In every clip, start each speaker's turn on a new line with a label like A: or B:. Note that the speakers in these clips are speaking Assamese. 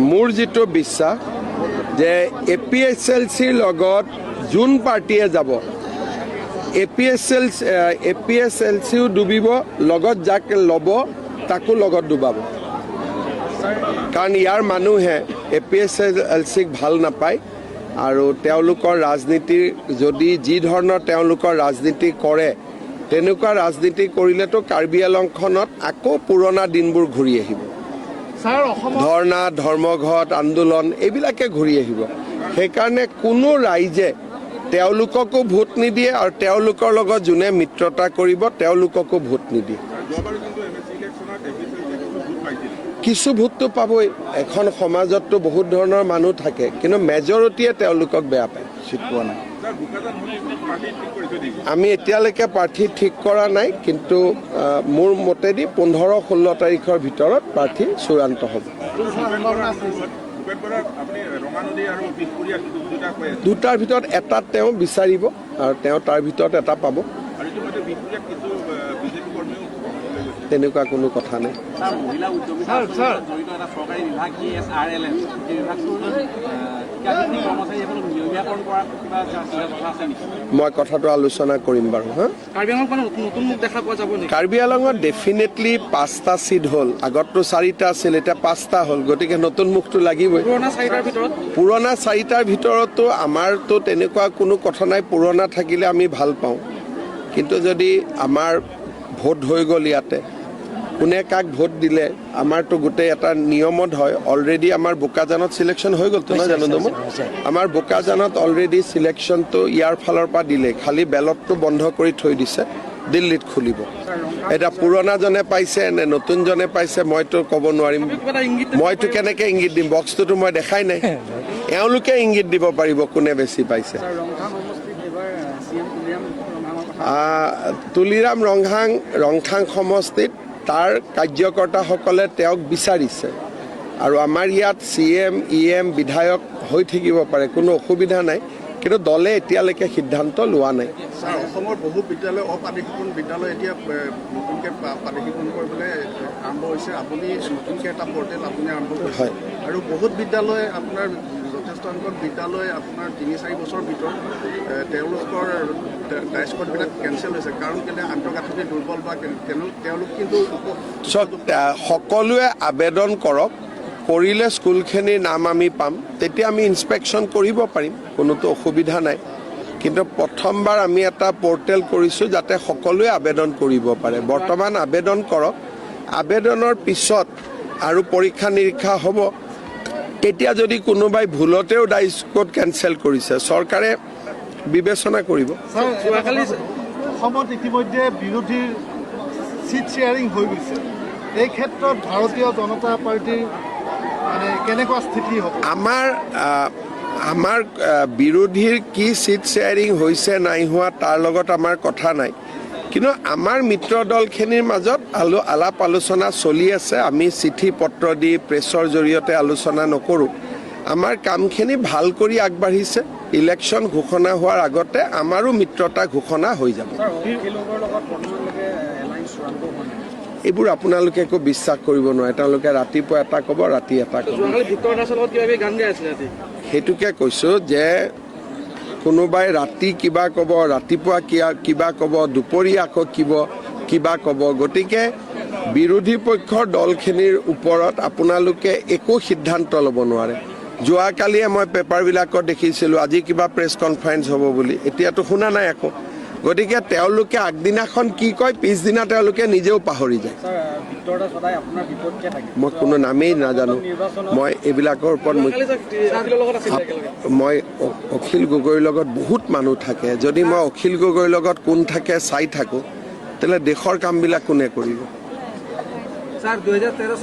A: মোৰ যেটো বিশ্বাস যে APSLCৰ লগত যোন পাৰ্টিয়ে যাব APSLCও ডুবিব লগত যাক ল'ব তাকো লগত ডুবাব কাৰণ ইয়াৰ মানুহে APSLCক ভাল নাপায় আৰু তেওঁলোকৰ ৰাজনীতি যদি যি ধৰণৰ তেওঁলোকৰ ৰাজনীতি কৰে তেনেকুৱা ৰাজনীতি কৰিলেতো কাৰ্বি আংলংখনত আকৌ পুৰণা দিনবোৰ ঘূৰি আহিব ধৰ্ণা ধৰ্মঘট আন্দোলন এইবিলাকে ঘূৰি আহিব সেইকাৰণে কোনো ৰাইজে তেওঁলোককো ভোট নিদিয়ে আৰু তেওঁলোকৰ লগত যোনে মিত্ৰতা কৰিব তেওঁলোককো ভোট নিদিয়ে কিছু ভোটটো পাবই এখন সমাজততো বহুত ধৰণৰ মানুহ থাকে কিন্তু মেজৰিটিয়ে তেওঁলোকক বেয়া পায় শিকোৱা নাই আমি এতিয়ালৈকে প্ৰাৰ্থী ঠিক কৰা নাই কিন্তু মোৰ মতেদি 15-16 তাৰিখৰ ভিতৰত প্ৰাৰ্থী চূড়ান্ত হ'ব দুটাৰ ভিতৰত এটা তেওঁ বিচাৰিব আৰু তেওঁ তাৰ ভিতৰত এটা পাব তেনেকুৱা কোনো কথা নাই মই কথাটো আলোচনা কৰিম বাৰু কাৰ্বি আংলঙত ডেফিনেটলি 5টা চিট হ'ল আগততো 4টা আছিল এতিয়া 5টা হ'ল গতিকে নতুন মুখটো লাগিবই পুৰণা 4টাৰ ভিতৰতো আমাৰতো তেনেকুৱা কোনো কথা নাই পুৰণা থাকিলে আমি ভাল পাওঁ কিন্তু যদি আমাৰ ভোট হৈ গ'ল ইয়াতে কোনে কাক ভোট দিলে আমাৰতো গোটেই এটা নিয়মত হয় অলৰেডি আমাৰ বোকাজানত সিলেকশ্যন হৈ গ'ল তো না জানো আমাৰ বোকাজানত অলৰেডি সিলেকশ্যনটো ইয়াৰ ফালৰ পৰা দিলে খালি বেলটটো বন্ধ কৰি থৈ দিছে দিল্লীত খুলিব এটা পুৰণাজনে পাইছে নে নতুনজনে পাইছে মইতো ক'ব নোৱাৰিম মইতো কেনেকৈ ইংগিত দিম বক্সটোতো মই দেখাই নাই এওঁলোকে ইংগিত দিব পাৰিব কোনে বেছি পাইছে তুলিৰাম ৰংথাং সমষ্টিত তাৰ কাৰ্যকৰ্তাসকলে তেওঁক বিচাৰিছে আৰু আমাৰ ইয়াত CM EM বিধায়ক হৈ থাকিব পাৰে কোনো অসুবিধা নাই কিন্তু দলে এতিয়ালৈকে সিদ্ধান্ত লোৱা নাই
B: অসমৰ বহু বিদ্যালয় অপাঠ্যক্ৰম বিদ্যালয় এতিয়া নতুনকৈ পাঠ্যক্ৰম কৰিবলৈ আৰম্ভ হৈছে আপুনি নতুনকৈ এটা পৰ্টেল আপুনি আৰম্ভ কৰিছে আৰু বহুত বিদ্যালয় আপোনাৰ যথেষ্ট সংখ্যক বিদ্যালয় আপোনাৰ 3-4 বছৰৰ ভিতৰত তেওঁলোকৰ ডাইচ কোডবিলাক কেঞ্চেল হৈছে কাৰণ কেলৈ আন্তঃগাঁথনি দুৰ্বল বা তেওঁলোক কিন্তু
A: সকলোৱে আবেদন কৰক কৰিলে স্কুলখিনিৰ নাম আমি পাম তেতিয়া আমি ইনস্পেকশ্যন কৰিব পাৰিম কোনোতো অসুবিধা নাই কিন্তু প্ৰথমবাৰ আমি এটা পৰ্টেল কৰিছোঁ যাতে সকলোৱে আবেদন কৰিব পাৰে বৰ্তমান আবেদন কৰক আবেদনৰ পিছত আৰু পৰীক্ষা নিৰীক্ষা হ'ব এতিয়া যদি কোনোবাই ভুলতেও ডাইচ কোড কেঞ্চেল কৰিছে চৰকাৰে বিবেচনা কৰিব
B: অসমত ইতিমধ্যে বিৰোধীৰ চিট শ্বেয়াৰিং হৈ গৈছে এই ক্ষেত্ৰত ভাৰতীয় জনতা পাৰ্টিৰ মানে কেনেকুৱা স্থিতি হ'ব
A: আমাৰ বিৰোধীৰ কি চিট শ্বেয়াৰিং হৈছে নাই হোৱা তাৰ লগত আমাৰ কথা নাই কিন্তু আমাৰ মিত্ৰ দলখিনিৰ মাজত আলাপ আলোচনা চলি আছে আমি চিঠি পত্ৰ দি প্ৰেছৰ জৰিয়তে আলোচনা নকৰোঁ আমাৰ কামখিনি ভাল কৰি আগবাঢ়িছে ইলেকশ্যন ঘোষণা হোৱাৰ আগতে আমাৰো মিত্ৰতা ঘোষণা হৈ যাব এইবোৰ আপোনালোকে একো বিশ্বাস কৰিব নোৱাৰে তেওঁলোকে ৰাতিপুৱা এটা ক'ব ৰাতি এটা ক'ব সেইটোকে কৈছোঁ যে কোনোবাই ৰাতি কিবা ক'ব ৰাতিপুৱা কিবা ক'ব দুপৰীয়া আকৌ কিবা ক'ব গতিকে বিৰোধী পক্ষৰ দলখিনিৰ ওপৰত আপোনালোকে একো সিদ্ধান্ত ল'ব নোৱাৰে যোৱাকালিয়ে মই পেপাৰবিলাকত দেখিছিলোঁ আজি কিবা প্ৰেছ কনফাৰেঞ্চ হ'ব বুলি এতিয়াতো শুনা নাই আকৌ গতিকে তেওঁলোকে আগদিনাখন কি কয় পিছদিনা তেওঁলোকে নিজেও পাহৰি যায় মই কোনো নামেই নাজানো মই এইবিলাকৰ ওপৰত মই অখিল গগৈৰ লগত বহুত মানুহ থাকে যদি মই অখিল গগৈৰ লগত কোন থাকে চাই থাকোঁ তেতিয়াহ'লে দেশৰ কামবিলাক কোনে কৰিব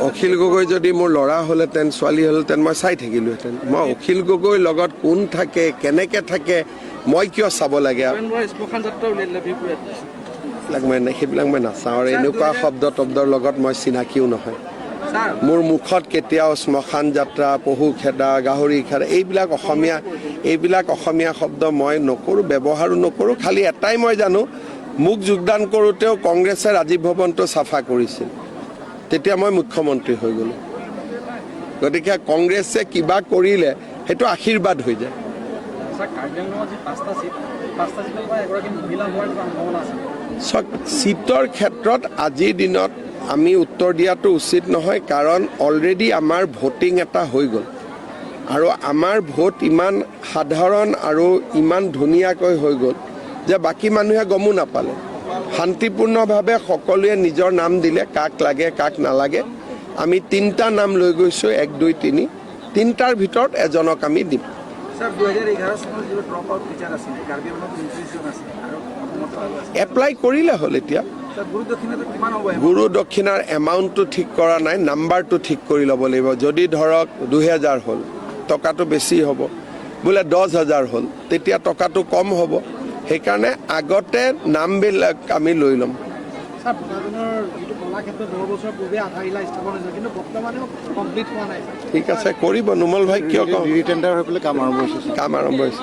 A: অখিল গগৈ যদি মোৰ ল'ৰা হ'লহেঁতেন ছোৱালী হ'লহেঁতেন মই চাই থাকিলোহেঁতেন মই অখিল গগৈৰ লগত কোন থাকে কেনেকৈ থাকে মই কিয় চাব লাগে সেইবিলাক মই নাচাওঁ আৰু এনেকুৱা শব্দৰ লগত মই চিনাকিও নহয় মোৰ মুখত কেতিয়াও শ্মশান যাত্ৰা পহু খেদা গাহৰি খেদা এইবিলাক অসমীয়া শব্দ মই নকৰোঁ ব্যৱহাৰো নকৰোঁ খালি এটাই মই জানো মোক যোগদান কৰোঁতেও কংগ্ৰেছে ৰাজীৱ ভৱনটো চাফা কৰিছিল তেতিয়া মই মুখ্যমন্ত্ৰী হৈ গ'লোঁ গতিকে কংগ্ৰেছে কিবা কৰিলে সেইটো আশীৰ্বাদ হৈ যায়। চাওক, চিটৰ ক্ষেত্ৰত আজিৰ দিনত আমি উত্তৰ দিয়াটো উচিত নহয়, কাৰণ অলৰেডি আমাৰ ভোটিং এটা হৈ গ'ল আৰু আমাৰ ভোট ইমান সাধাৰণ আৰু ইমান ধুনীয়াকৈ হৈ গ'ল যে বাকী মানুহে গমো নাপালে। শান্তিপূৰ্ণভাৱে সকলোৱে নিজৰ নাম দিলে, কাক লাগে কাক নালাগে। আমি 3টা নাম লৈ গৈছোঁ, 1, 2, 3। 3টাৰ ভিতৰত এজনক আমি দিম। এপ্লাই কৰিলে হ'ল। এতিয়া গুৰু দক্ষিণাৰ এমাউণ্টটো ঠিক কৰা নাই, নাম্বাৰটো ঠিক কৰি ল'ব লাগিব। যদি ধৰক 2000 হ'ল, টকাটো বেছি হ'ব। বোলে 10,000 হ'ল, তেতিয়া টকাটো কম হ'ব। সেইকাৰণে আগতে নামবিলাক আমি লৈ ল'ম। ঠিক আছে, কৰিব। নোমল ভাই কিয় কওঁ, কাম আৰম্ভ হৈছে।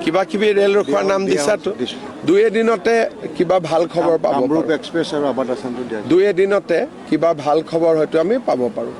A: কিবা কিবি ৰেল ৰখোৱাৰ নাম দিছাতো, 2 এদিনতে কিবা ভাল খবৰ পাব পাৰোঁ।
B: 2 এদিনতে
A: কিবা ভাল খবৰ হয়তো আমি পাব পাৰোঁ।